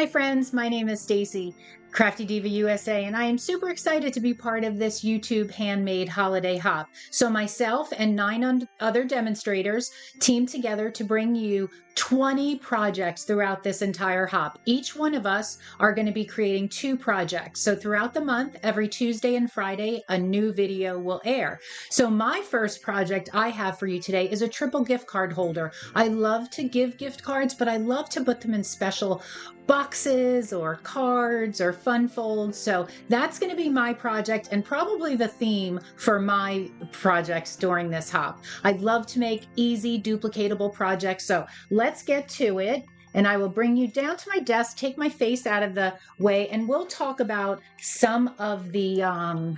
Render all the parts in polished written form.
Hi friends, my name is Stacy, Crafty Diva USA, and I am super excited to be part of this YouTube Handmade Holiday Hop. So myself and 9 other demonstrators teamed together to bring you 20 projects throughout this entire hop. Each one of us are going to be creating 2 projects. So throughout the month, every Tuesday and Friday, a new video will air. So my first project I have for you today is a triple gift card holder. I love to give gift cards, but I love to put them in special boxes or cards or fun folds. So that's going to be my project and probably the theme for my projects during this hop. I love to make easy duplicatable projects. So let's get to it. And I will bring you down to my desk, take my face out of the way, and we'll talk about some of the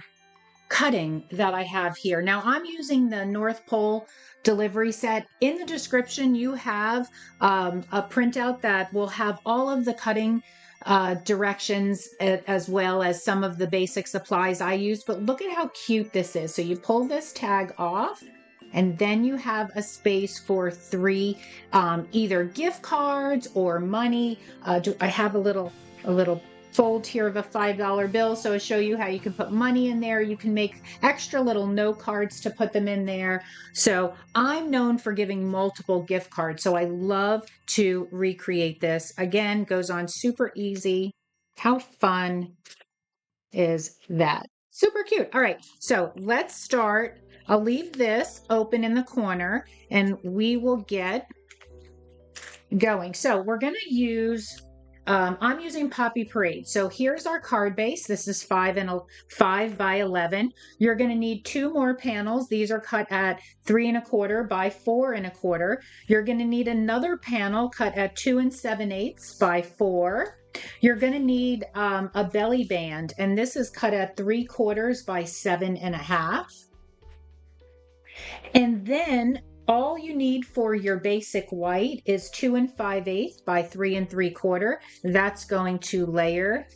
cutting that I have here. Now I'm using the North Pole delivery set. In the description, you have a printout that will have all of the cutting directions as well as some of the basic supplies I used. But look at how cute this is. So you pull this tag off, and then you have a space for 3 either gift cards or money. I have a little fold here of a $5 bill, so I show you how you can put money in there. You can make extra little note cards to put them in there. So I'm known for giving multiple gift cards, so I love to recreate this. Again, goes on super easy. How fun is that? Super cute. All right, so let's start. I'll leave this open in the corner and we will get going. So we're going to use I'm using Poppy Parade. So here's our card base. This is 5 by 11. You're going to need 2 more panels. These are cut at 3 1/4 by 4 1/4. You're going to need another panel cut at 2 7/8 by 4. You're going to need a belly band, and this is cut at 3/4 by 7 1/2. And then all you need for your basic white is 2 5/8 by 3 3/4. That's going to layer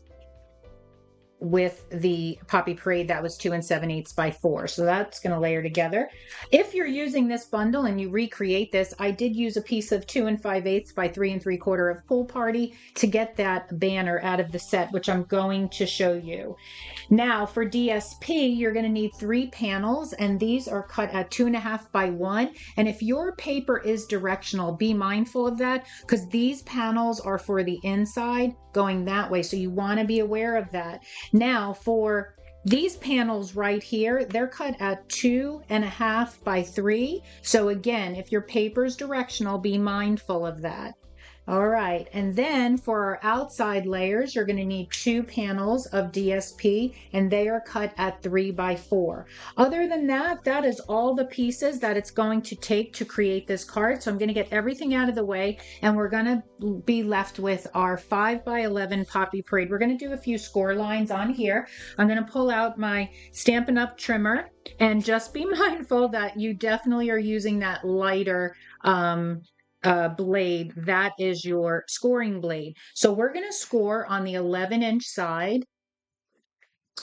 with the Poppy Parade that was 2 7/8 by 4. So that's going to layer together. If you're using this bundle and you recreate this, I did use a piece of 2 5/8 by 3 3/4 of Pool Party to get that banner out of the set, which I'm going to show you. Now for DSP, you're going to need 3 panels, and these are cut at 2 1/2 by 1. And if your paper is directional, be mindful of that because these panels are for the inside going that way. So you want to be aware of that. Now for these panels right here, they're cut at 2 1/2 by 3. So again, if your paper is directional, be mindful of that. All right, and then for our outside layers, you're going to need 2 panels of DSP, and they are cut at 3 by 4. Other than that, that is all the pieces that it's going to take to create this card. So I'm going to get everything out of the way, and we're going to be left with our 5 by 11 Poppy Parade. We're going to do a few score lines on here. I'm going to pull out my Stampin' Up trimmer, and just be mindful that you definitely are using that lighter blade. That is your scoring blade. So we're going to score on the 11-inch side.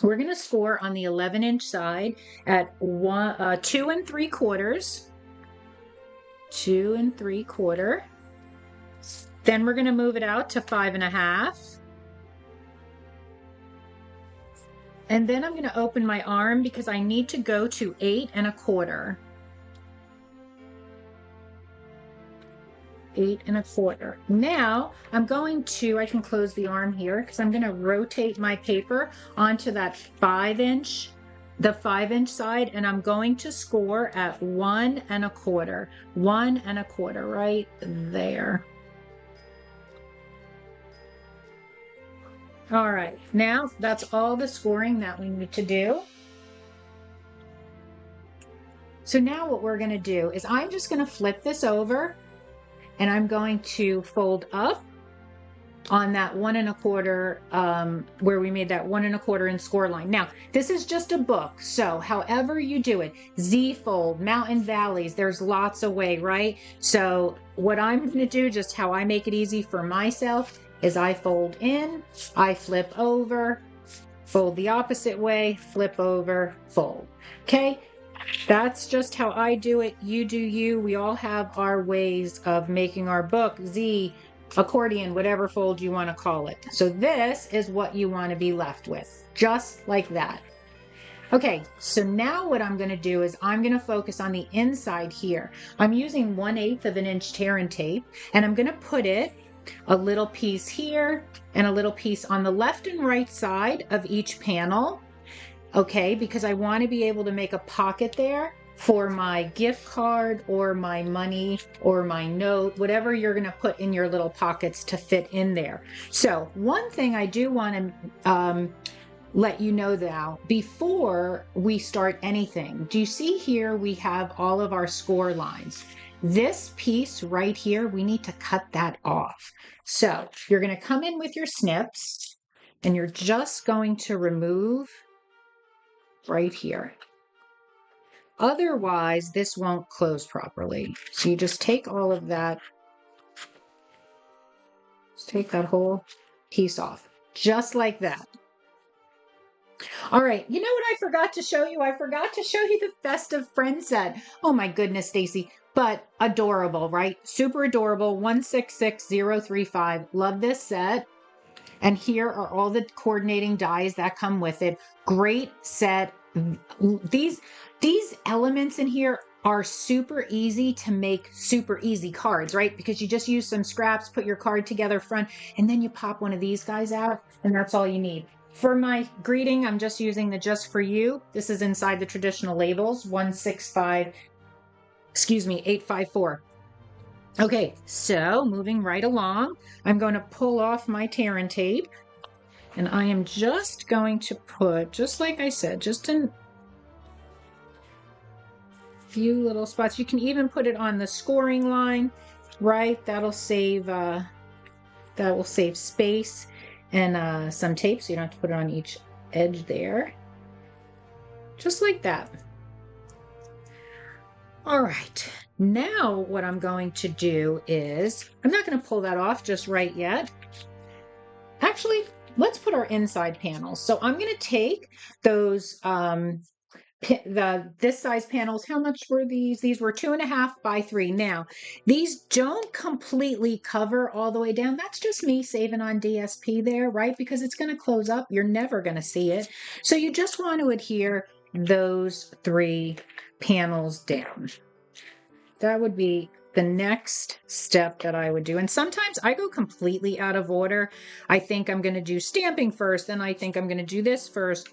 We're going to score on the 11-inch side at 2 3/4. 2 3/4. Then we're going to move it out to 5 1/2. And then I'm going to open my arm because I need to go to 8 1/4. 8 1/4. Now I'm going to, I can close the arm here because I'm going to rotate my paper onto that 5-inch, the 5-inch side, and I'm going to score at 1 1/4. 1 1/4 right there. All right, now that's all the scoring that we need to do. So now what we're going to do is I'm just going to flip this over, and I'm going to fold up on that 1 1/4 where we made that 1 1/4 in score line. Now, this is just a book, so however you do it, Z fold, mountain valleys, there's lots of way, right? So what I'm going to do, just how I make it easy for myself, is I fold in, I flip over, fold the opposite way, flip over, fold. Okay? That's just how I do it. You do you. We all have our ways of making our book. Z, accordion, whatever fold you want to call it. So this is what you want to be left with, just like that. Okay, so now what I'm going to do is I'm going to focus on the inside here. I'm using 1/8 of an inch tear and tape, and I'm going to put it a little piece here and a little piece on the left and right side of each panel. Okay, because I want to be able to make a pocket there for my gift card or my money or my note, whatever you're going to put in your little pockets to fit in there. So one thing I do want to let you know now, before we start anything, do you see here we have all of our score lines? This piece right here, we need to cut that off. So you're going to come in with your snips and you're just going to remove right here. Otherwise, this won't close properly. So you just take all of that, just take that whole piece off, just like that. All right, you know what I forgot to show you? I forgot to show you the Festive Friend set. Oh my goodness, Stacy, but adorable, right? Super adorable, 166035. Love this set. And here are all the coordinating dies that come with it. Great set. These elements in here are super easy to make super easy cards, right? Because you just use some scraps, put your card together front, and then you pop one of these guys out, and that's all you need. For my greeting, I'm just using the Just For You. This is inside the traditional labels, 854. Okay, so moving right along, I'm going to pull off my tear and tape, and I am just going to put, just like I said, just a few little spots. You can even put it on the scoring line, right? That'll save space and some tape, so you don't have to put it on each edge there. Just like that. All right, now what I'm going to do is, I'm not going to pull that off just right yet. Actually, let's put our inside panels. So I'm going to take those, this size panels. How much were these? These were 2.5 by 3. Now, these don't completely cover all the way down. That's just me saving on DSP there, right? Because it's going to close up. You're never going to see it. So you just want to adhere those 3 panels down. That would be the next step that I would do. And sometimes I go completely out of order. I think I'm going to do stamping first, then I think I'm going to do this first.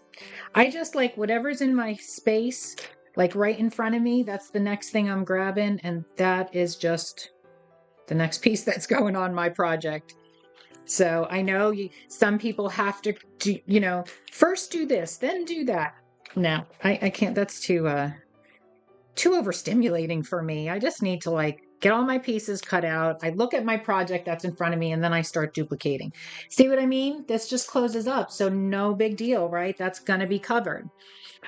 I just like whatever's in my space, like right in front of me, that's the next thing I'm grabbing. And that is just the next piece that's going on my project. So I know some people have to do, first do this, then do that. No, I can't. That's too overstimulating for me. I just need to get all my pieces cut out. I look at my project that's in front of me and then I start duplicating. See what I mean? This just closes up. So no big deal, right? That's going to be covered.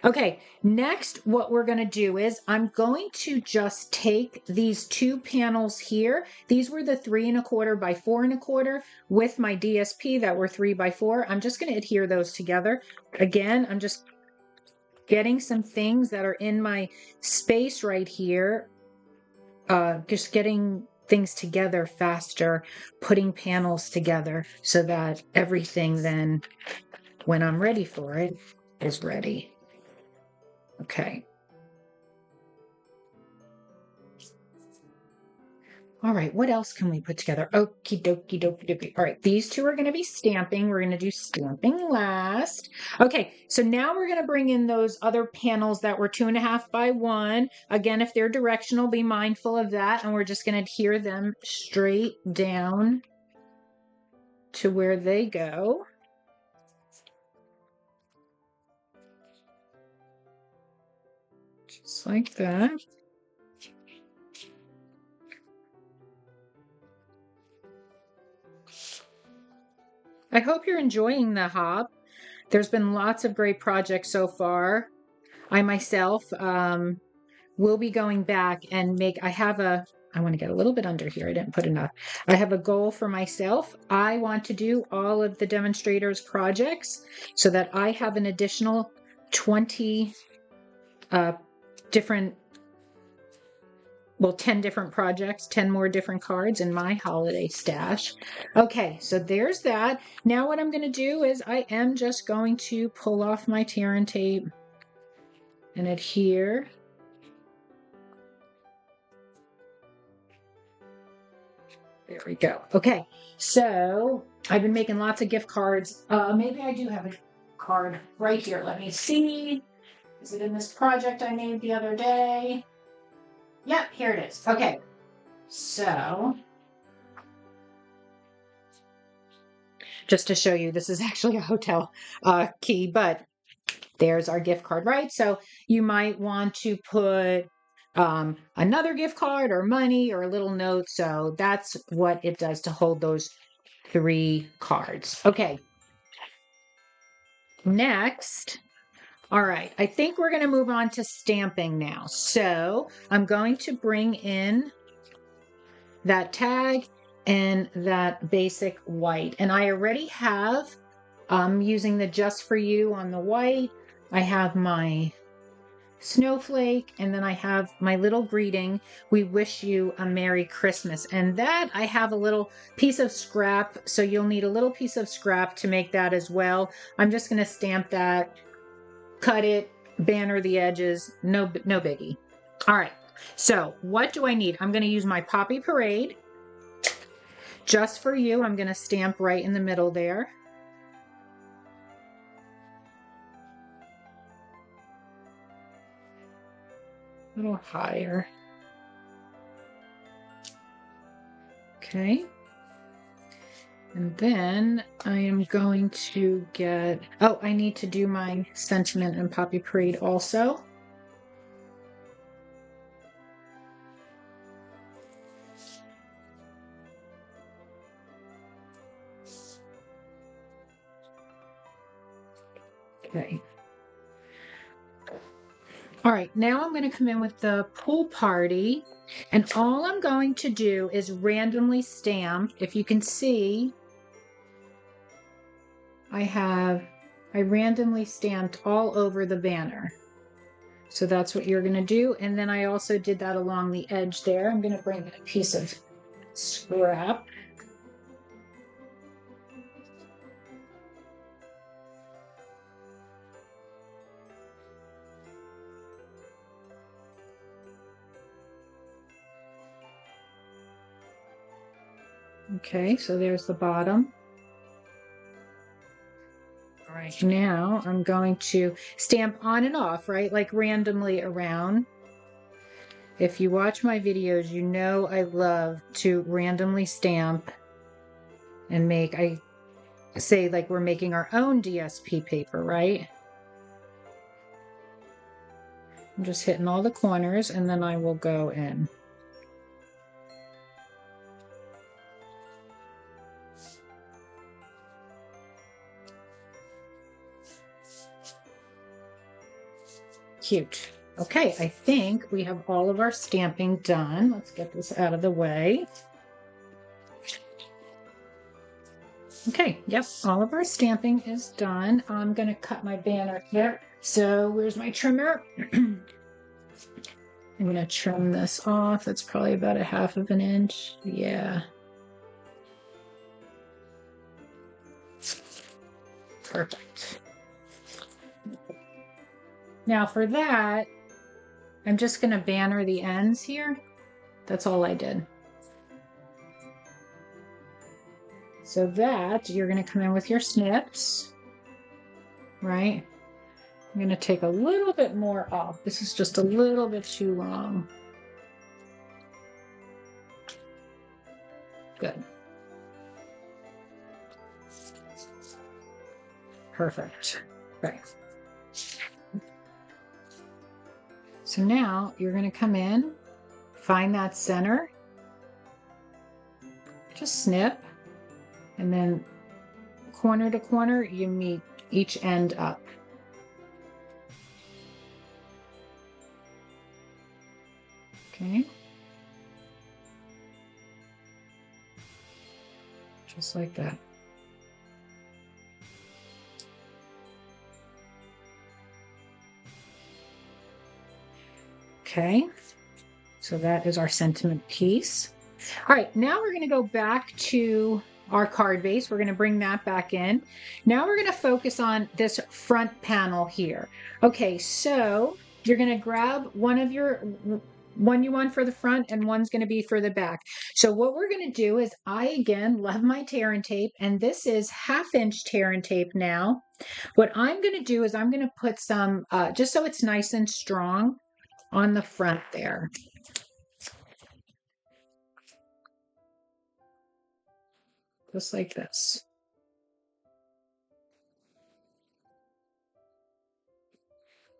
Okay, next what we're going to do is I'm going to just take these 2 panels here. These were the 3.25 by 4.25 with my DSP that were 3 by 4. I'm just going to adhere those together. Again, I'm just getting some things that are in my space right here, just getting things together faster, putting panels together so that everything then, when I'm ready for it, is ready. Okay. All right, what else can we put together? Okie dokie dokie dokie. All right, these 2 are going to be stamping. We're going to do stamping last. Okay, so now we're going to bring in those other panels that were 2.5 by 1. Again, if they're directional, be mindful of that. And we're just going to adhere them straight down to where they go. Just like that. I hope you're enjoying the hop. There's been lots of great projects so far. I myself will be going back and I want to get a little bit under here. I didn't put enough. I have a goal for myself. I want to do all of the demonstrators projects so that I have an additional 20 different well, 10 different projects, 10 more different cards in my holiday stash. Okay, so there's that. Now what I'm going to do is I am just going to pull off my tear and tape and adhere. There we go. Okay, so I've been making lots of gift cards. Maybe I do have a card right here. Let me see. Is it in this project I made the other day? Yep, here it is. Okay, so just to show you, this is actually a hotel key, but there's our gift card, right? So you might want to put another gift card or money or a little note. So that's what it does to hold those 3 cards. Okay. Next. All right. I think we're going to move on to stamping now. So I'm going to bring in that tag and that basic white. And I already have, using the Just For You on the white. I have my snowflake, and then I have my little greeting. We wish you a Merry Christmas. And that I have a little piece of scrap. So you'll need a little piece of scrap to make that as well. I'm just going to stamp that, cut it, banner the edges. No biggie. All right. So what do I need? I'm going to use my Poppy Parade. Just For You. I'm going to stamp right in the middle there. A little higher. Okay. And then I am going to get, oh, I need to do my Sentiment and Poppy Parade also. Okay. All right, now I'm going to come in with the Pool Party, and all I'm going to do is randomly stamp. If you can see, I randomly stamped all over the banner. So that's what you're going to do. And then I also did that along the edge there. I'm going to bring in a piece of scrap. Okay, so there's the bottom. All right, now I'm going to stamp on and off, right? Like randomly around. If you watch my videos, you know I love to randomly stamp and make, I say like we're making our own DSP paper, right? I'm just hitting all the corners and then I will go in. Cute. Okay, I think we have all of our stamping done. Let's get this out of the way. Okay, yep, all of our stamping is done. I'm going to cut my banner here. So where's my trimmer? I'm going to trim this off. That's probably about 1/2 inch. Yeah. Perfect. Now for that, I'm just going to banner the ends here. That's all I did. So that you're going to come in with your snips, right? I'm going to take a little bit more off. This is just a little bit too long. Good. Perfect. Right. So now you're going to come in, find that center, just snip, and then corner to corner, you meet each end up. Okay. Just like that. Okay. So that is our sentiment piece. All right, now we're going to go back to our card base. We're going to bring that back in. Now we're going to focus on this front panel here. Okay, so you're going to grab one you want for the front and one's going to be for the back. So what we're going to do is I again love my tear and tape, and this is 1/2 inch tear and tape now. What I'm going to do is I'm going to put some, just so it's nice and strong on the front there. Just like this.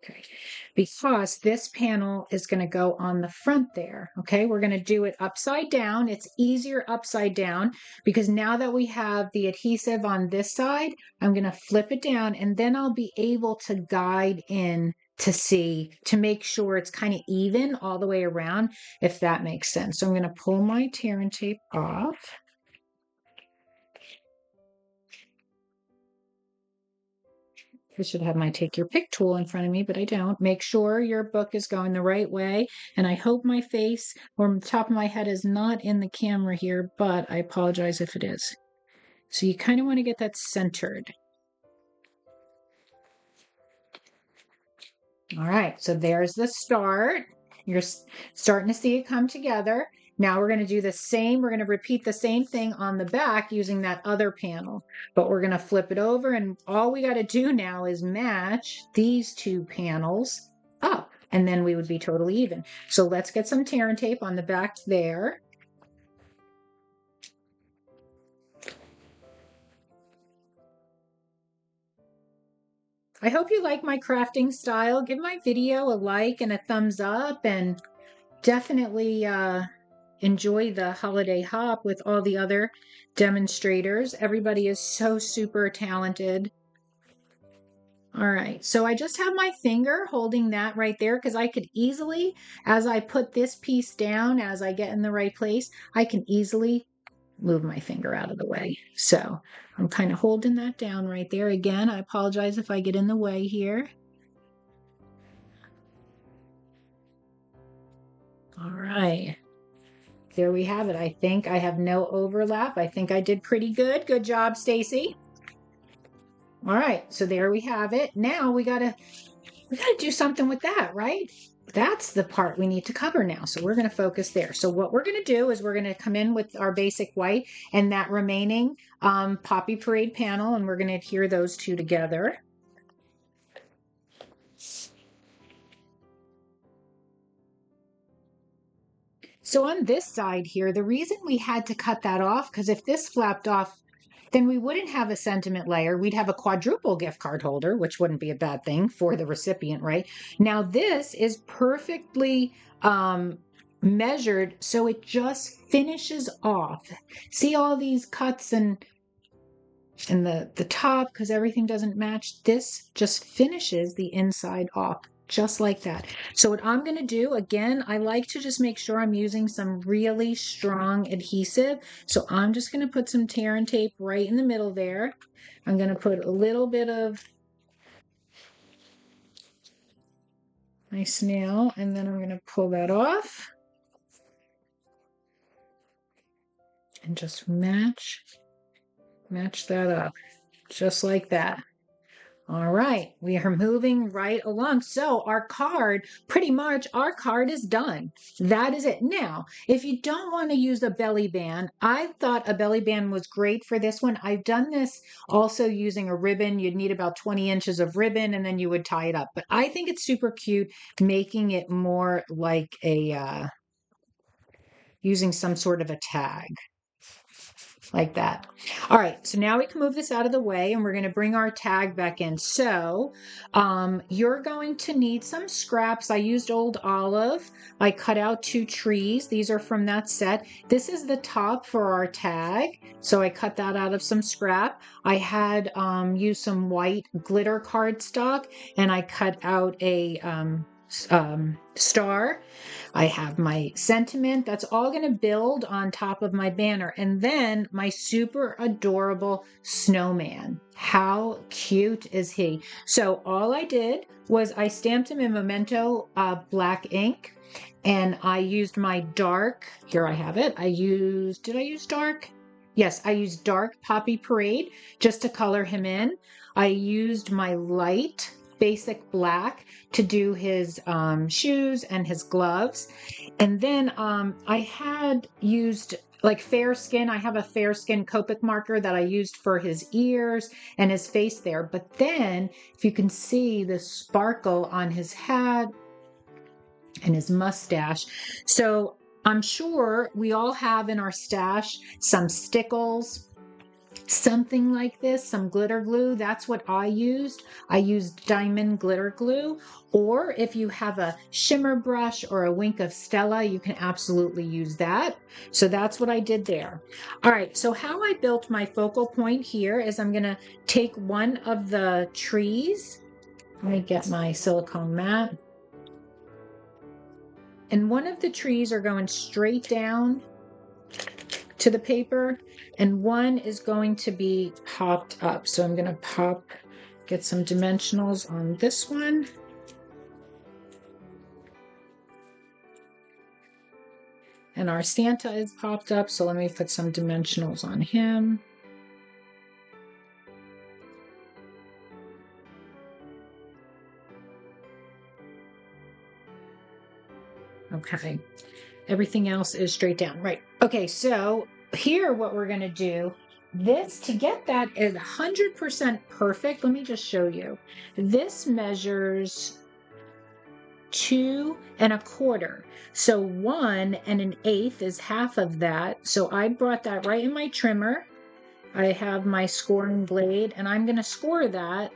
Okay, because this panel is going to go on the front there. Okay, we're going to do it upside down. It's easier upside down because now that we have the adhesive on this side, I'm going to flip it down and then I'll be able to guide in to make sure it's kind of even all the way around, if that makes sense. So I'm going to pull my tear and tape off. I should have my take your pick tool in front of me, but I don't. Make sure your book is going the right way. And I hope my face or the top of my head is not in the camera here, but I apologize if it is. So you kind of want to get that centered. All right, so there's the start. You're starting to see it come together. Now we're going to do the same. We're going to repeat the same thing on the back using that other panel, but we're going to flip it over. And all we got to do now is match these two panels up, and then we would be totally even. So let's get some tear and tape on the back there. I hope you like my crafting style. Give my video a like and a thumbs up, and definitely enjoy the holiday hop with all the other demonstrators. Everybody is so super talented. All right, so I just have my finger holding that right there because I could easily, as I put this piece down, as I get in the right place, I can easily move my finger out of the way. So I'm kind of holding that down right there. Again, I apologize if I get in the way here. All right. There we have it. I think I have no overlap. I think I did pretty good. Good job, Stacy. All right, so there we have it. Now we gotta do something with that, right? That's the part we need to cover now. So we're gonna focus there. So what we're gonna do is we're gonna come in with our basic white and that remaining Poppy Parade panel, and we're gonna adhere those two together. So on this side here, the reason we had to cut that off, because if this flapped off, then we wouldn't have a sentiment layer. We'd have a quadruple gift card holder, which wouldn't be a bad thing for the recipient, right? Now this is perfectly measured, so it just finishes off. See all these cuts and the top, because everything doesn't match. This just finishes the inside off. Just like that. So what I'm going to do, again, I like to just make sure I'm using some really strong adhesive. So I'm just going to put some tear and tape right in the middle there. I'm going to put a little bit of my snail, and then I'm going to pull that off. And just match that up, just like that. All right, we are moving right along. So our card, pretty much our card is done. That is it. Now, if you don't want to use a belly band, I thought a belly band was great for this one. I've done this also using a ribbon. You'd need about 20 inches of ribbon and then you would tie it up. But I think it's super cute, making it more like a, using some sort of a tag. Like that. All right, so now we can move this out of the way and we're going to bring our tag back in. So you're going to need some scraps. I used old olive. I cut out 2 trees. These are from that set. This is the top for our tag. So I cut that out of some scrap. I had used some white glitter cardstock and I cut out a star. I have my sentiment. That's all going to build on top of my banner. And then my super adorable snowman. How cute is he? So all I did was I stamped him in Memento black ink. And I used my dark, here I have it. Did I use dark? Yes, I used dark Poppy Parade just to color him in. I used my light basic black to do his shoes and his gloves. And then I had used like fair skin. I have a fair skin Copic marker that I used for his ears and his face there. But then if you can see the sparkle on his hat and his mustache. So I'm sure we all have in our stash some stickles, something like this, some glitter glue. That's what I used. I used diamond glitter glue. Or if you have a shimmer brush or a Wink of Stella, you can absolutely use that. So that's what I did there. All right, so how I built my focal point here is I'm going to take one of the trees. Let me get my silicone mat. And one of the trees are going straight down to the paper, and one is going to be popped up. So I'm going to get some dimensionals on this one. And our Santa is popped up, so let me put some dimensionals on him. Okay, everything else is straight down, right? Okay, so here what we're going to do, this to get that is 100% perfect. Let me just show you. This measures 2¼ so 1 1/8 is half of that. So I brought that right in my trimmer. I have my scoring blade and I'm going to score that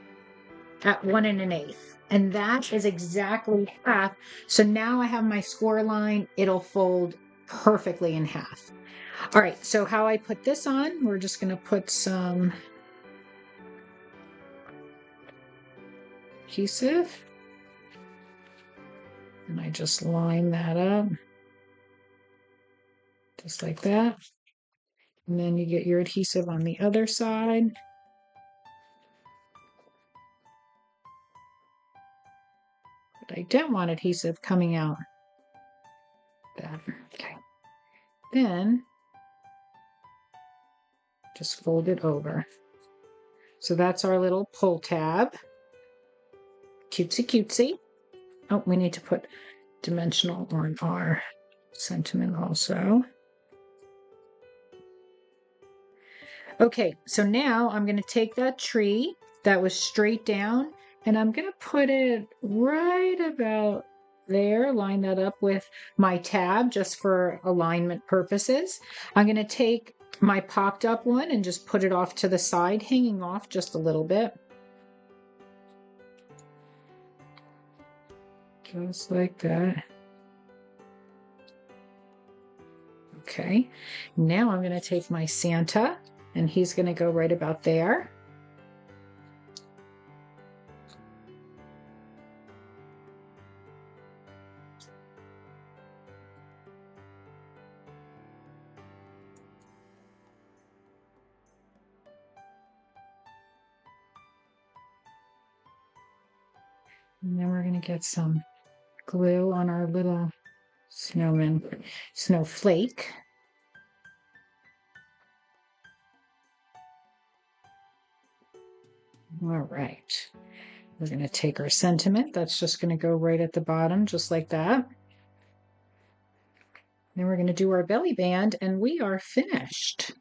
at 1 1/8, and that is exactly half. So now I have my score line. It'll fold perfectly in half. All right, so how I put this on, we're just going to put some adhesive. And I just line that up, just like that. And then you get your adhesive on the other side. But I don't want adhesive coming out. Okay. Then just fold it over. So that's our little pull tab. Cutesy cutesy. Oh, we need to put dimensional on our sentiment also. Okay, so now I'm going to take that tree that was straight down and I'm going to put it right about there, line that up with my tab just for alignment purposes. I'm going to take my popped up one and just put it off to the side, hanging off just a little bit. Just like that. Okay, now I'm going to take my Santa and he's going to go right about there. And then we're going to get some glue on our little snowflake. All right. We're going to take our sentiment. That's just going to go right at the bottom, just like that. Then we're going to do our belly band, and we are finished.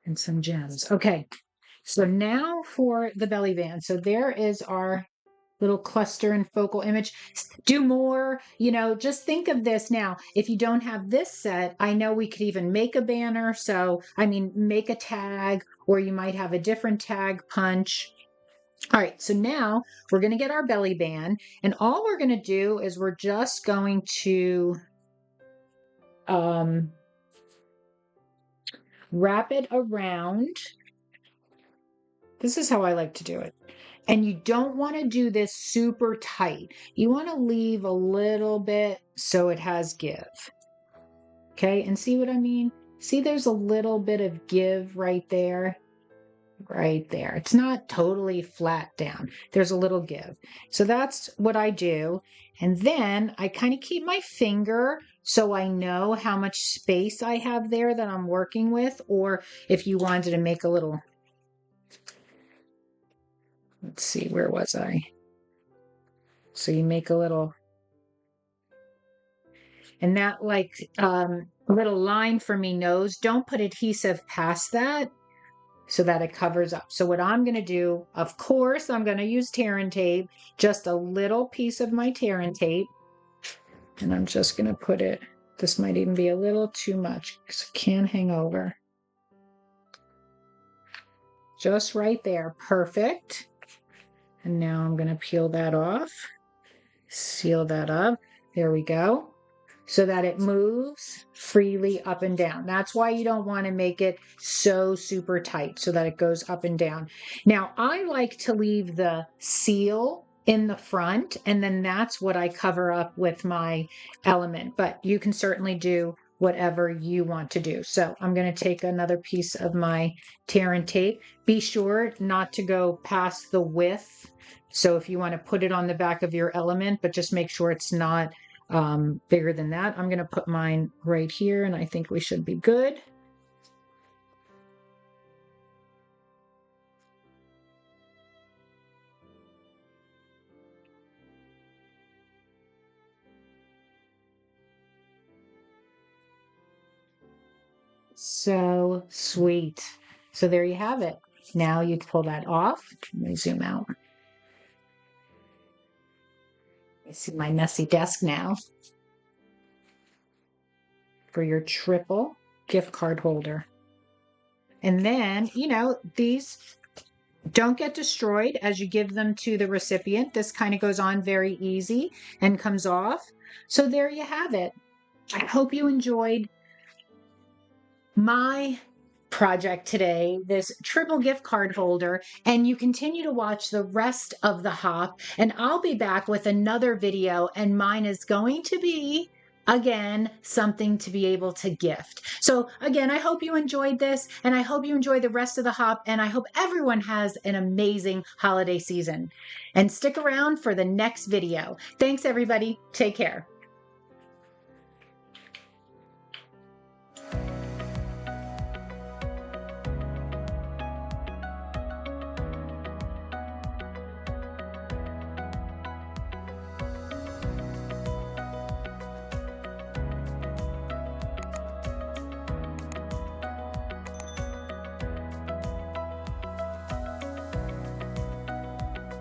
And some gems. Okay. So now for the belly band. So there is our little cluster and focal image. Do more, just think of this now. If you don't have this set, I know we could even make a banner. So, make a tag, or you might have a different tag punch. All right, so now we're going to get our belly band, and all we're going to do is we're just going to wrap it around. This is how I like to do it. And you don't want to do this super tight. You want to leave a little bit so it has give. Okay, and see what I mean? See, there's a little bit of give right there. right there. It's not totally flat down. There's a little give. So that's what I do. And then I kind of keep my finger so I know how much space I have there that I'm working with. Or if you wanted to make a little, let's see, where was I? So you make a little, and that like little line for me knows, don't put adhesive past that so that it covers up. So what I'm going to do, of course, I'm going to use tear and tape, just a little piece of my tear and tape. And I'm just going to put it, this might even be a little too much because it can hang over. Just right there. Perfect. And now I'm going to peel that off, seal that up. There we go. So that it moves freely up and down. That's why you don't want to make it so super tight so that it goes up and down. Now, I like to leave the seal in the front, and then that's what I cover up with my element. But you can certainly do whatever you want to do. So I'm going to take another piece of my tear and tape. Be sure not to go past the width. So if you want to put it on the back of your element, but just make sure it's not bigger than that. I'm going to put mine right here, and I think we should be good. So sweet. So there you have it. Now you pull that off. Let me zoom out. I see my messy desk now for your triple gift card holder. And then, you know, these don't get destroyed as you give them to the recipient. This kind of goes on very easy and comes off. So there you have it. I hope you enjoyed my project today, this triple gift card holder, and you continue to watch the rest of the hop, and I'll be back with another video, and mine is going to be again something to be able to gift. So again, I hope you enjoyed this, and I hope you enjoy the rest of the hop, and I hope everyone has an amazing holiday season. And stick around for the next video. Thanks everybody. Take care.